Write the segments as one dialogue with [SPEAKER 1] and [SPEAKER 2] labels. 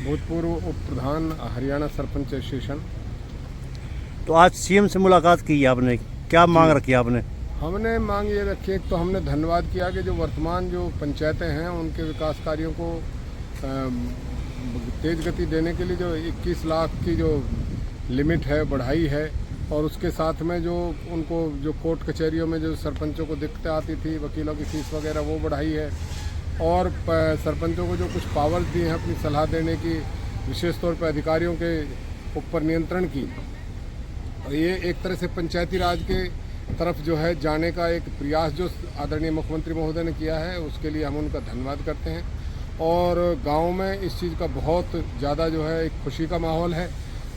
[SPEAKER 1] भूतपूर्व उप प्रधान हरियाणा सरपंच एसोसिएशन।
[SPEAKER 2] तो आज सीएम से मुलाकात की है आपने, क्या मांग रखी है आपने?
[SPEAKER 1] हमने मांग ये रखी है, तो हमने धन्यवाद किया कि जो वर्तमान जो पंचायतें हैं उनके विकास कार्यों को तेज गति देने के लिए जो 21 लाख की जो लिमिट है बढ़ाई है, और उसके साथ में जो उनको जो कोर्ट कचहरियों में जो सरपंचों को दिक्कतें आती थी, वकीलों की फीस वगैरह वो बढ़ाई है, और सरपंचों को जो कुछ पावर्स दी हैं अपनी सलाह देने की, विशेष तौर पर अधिकारियों के ऊपर नियंत्रण की। ये एक तरह से पंचायती राज के तरफ जो है जाने का एक प्रयास जो आदरणीय मुख्यमंत्री महोदय ने किया है, उसके लिए हम उनका धन्यवाद करते हैं। और गांव में इस चीज़ का बहुत ज़्यादा जो है एक खुशी का माहौल है।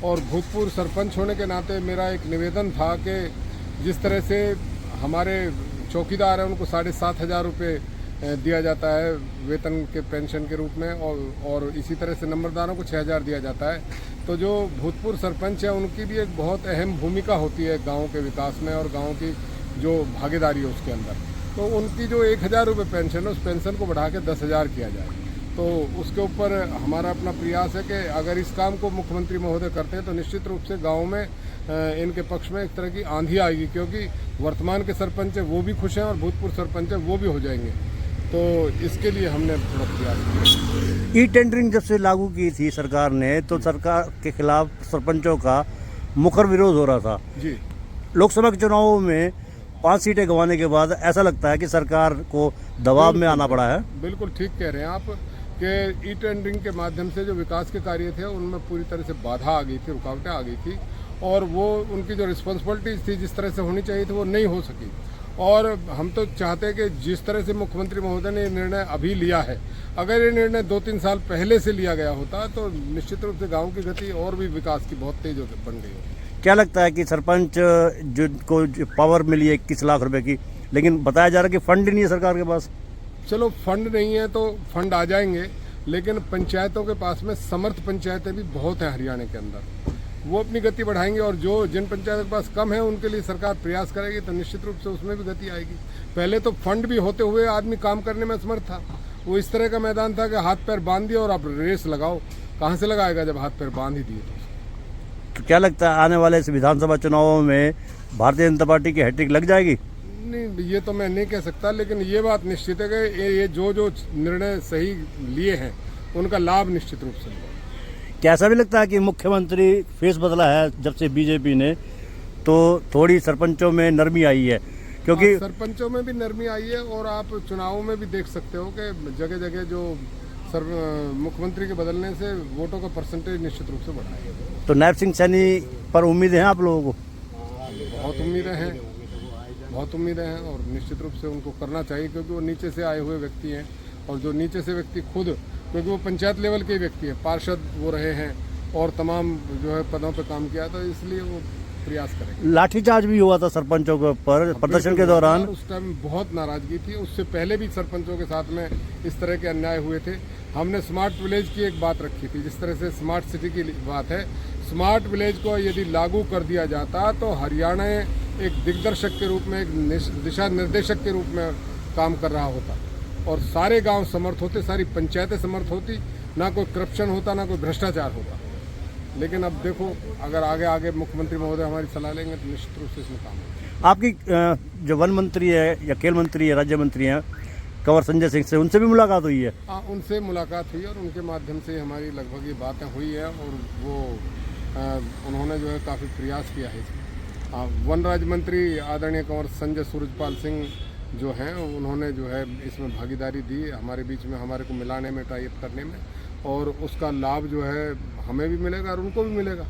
[SPEAKER 1] और भूतपूर्व सरपंच होने के नाते मेरा एक निवेदन था कि जिस तरह से हमारे चौकीदार हैं उनको 7,500 रुपये दिया जाता है वेतन के पेंशन के रूप में, और इसी तरह से नंबरदारों को 6,000 दिया जाता है, तो जो भूतपूर्व सरपंच है उनकी भी एक बहुत अहम भूमिका होती है गांव के विकास में और गांव की जो भागीदारी है उसके अंदर। तो उनकी जो 1,000 रुपये पेंशन है उस पेंशन को बढ़ा के 10,000 किया जाए। तो उसके ऊपर हमारा अपना प्रयास है कि अगर इस काम को मुख्यमंत्री महोदय करते हैं तो निश्चित रूप से गाँव में इनके पक्ष में एक तरह की आंधी आएगी, क्योंकि वर्तमान के सरपंच है वो भी खुश हैं और भूतपूर्व सरपंच है वो भी हो जाएंगे। तो इसके लिए हमने थोड़ा प्रयास किया।
[SPEAKER 2] ई टेंडरिंग जब से लागू की थी सरकार ने, तो सरकार के खिलाफ सरपंचों का मुखर विरोध हो रहा था
[SPEAKER 1] जी।
[SPEAKER 2] लोकसभा के चुनावों में 5 सीटें गंवाने के बाद ऐसा लगता है कि सरकार को दबाव में आना पड़ा है।
[SPEAKER 1] बिल्कुल ठीक कह रहे हैं आप कि ई टेंडरिंग के माध्यम से जो विकास के कार्य थे उनमें पूरी तरह से बाधा आ गई थी, रुकावटें आ गई थी, और वो उनकी जो रिस्पॉन्सिबिलिटीज थी जिस तरह से होनी चाहिए थी वो नहीं हो सकी। और हम तो चाहते हैं कि जिस तरह से मुख्यमंत्री महोदय ने निर्णय अभी लिया है, अगर ये निर्णय 2-3 साल पहले से लिया गया होता तो निश्चित रूप से गांव की गति और भी विकास की बहुत तेज बन गई होती।
[SPEAKER 2] क्या लगता है कि सरपंच जिनको पावर मिली है 21 लाख रुपए की, लेकिन बताया जा रहा है कि फंड नहीं है सरकार के पास?
[SPEAKER 1] चलो फंड नहीं है तो फंड आ जाएंगे, लेकिन पंचायतों के पास में समर्थ पंचायतें भी बहुत हैं हरियाणा के अंदर, वो अपनी गति बढ़ाएंगे, और जो जिन पंचायतों के पास कम है उनके लिए सरकार प्रयास करेगी तो निश्चित रूप से उसमें भी गति आएगी। पहले तो फंड भी होते हुए आदमी काम करने में असमर्थ था, वो इस तरह का मैदान था कि हाथ पैर बांध दिया और आप रेस लगाओ, कहाँ से लगाएगा जब हाथ पैर बांध ही दिए
[SPEAKER 2] तो क्या लगता है आने वाले इस विधानसभा चुनावों में भारतीय जनता पार्टी की हैट्रिक लग जाएगी?
[SPEAKER 1] नहीं, ये तो मैं नहीं कह सकता, लेकिन ये बात निश्चित है कि ये जो निर्णय सही लिए हैं उनका लाभ निश्चित रूप से मिलेगा।
[SPEAKER 2] क्या ऐसा भी लगता है कि मुख्यमंत्री फेस बदला है जब से बीजेपी ने, तो थोड़ी सरपंचों में नरमी आई है? क्योंकि
[SPEAKER 1] सरपंचों में भी नरमी आई है, और आप चुनावों में भी देख सकते हो कि जगह जगह जो मुख्यमंत्री के बदलने से वोटों का परसेंटेज निश्चित रूप से बढ़ा है।
[SPEAKER 2] तो नायब सिंह सैनी पर उम्मीदें हैं आप लोगों को?
[SPEAKER 1] बहुत उम्मीदें हैं और निश्चित रूप से उनको करना चाहिए, क्योंकि वो नीचे से आए हुए व्यक्ति हैं, और जो नीचे से व्यक्ति खुद, क्योंकि वो पंचायत लेवल के व्यक्ति हैं, पार्षद वो रहे हैं और तमाम जो है पदों पे काम किया, तो इसलिए वो प्रयास करेंगे।
[SPEAKER 2] लाठीचार्ज भी हुआ था सरपंचों के ऊपर प्रदर्शन के दौरान,
[SPEAKER 1] उस टाइम बहुत नाराजगी थी। उससे पहले भी सरपंचों के साथ में इस तरह के अन्याय हुए थे। हमने स्मार्ट विलेज की एक बात रखी थी, जिस तरह से स्मार्ट सिटी की बात है, स्मार्ट विलेज को यदि लागू कर दिया जाता तो हरियाणा एक दिग्दर्शक के रूप में, एक दिशा निर्देशक के रूप में काम कर रहा होता, और सारे गांव समर्थ होते, सारी पंचायतें समर्थ होती, ना कोई करप्शन होता, ना कोई भ्रष्टाचार होता। लेकिन अब देखो, अगर आगे मुख्यमंत्री महोदय हमारी सलाह लेंगे तो निश्चित रूप से इसमें काम होगा।
[SPEAKER 2] आपकी जो वन मंत्री है या खेल मंत्री है, राज्य मंत्री हैं कंवर संजय सिंह से, उनसे भी मुलाकात हुई है?
[SPEAKER 1] हाँ, उनसे मुलाकात हुई और उनके माध्यम से हमारी लगभग ये बातें हुई है, और वो उन्होंने जो है काफ़ी प्रयास किया है। वन राज्य मंत्री आदरणीय कंवर संजय सूरजपाल सिंह जो हैं, उन्होंने जो है इसमें भागीदारी दी हमारे बीच में, हमारे को मिलाने में, टाई अप करने में, और उसका लाभ जो है हमें भी मिलेगा और उनको भी मिलेगा।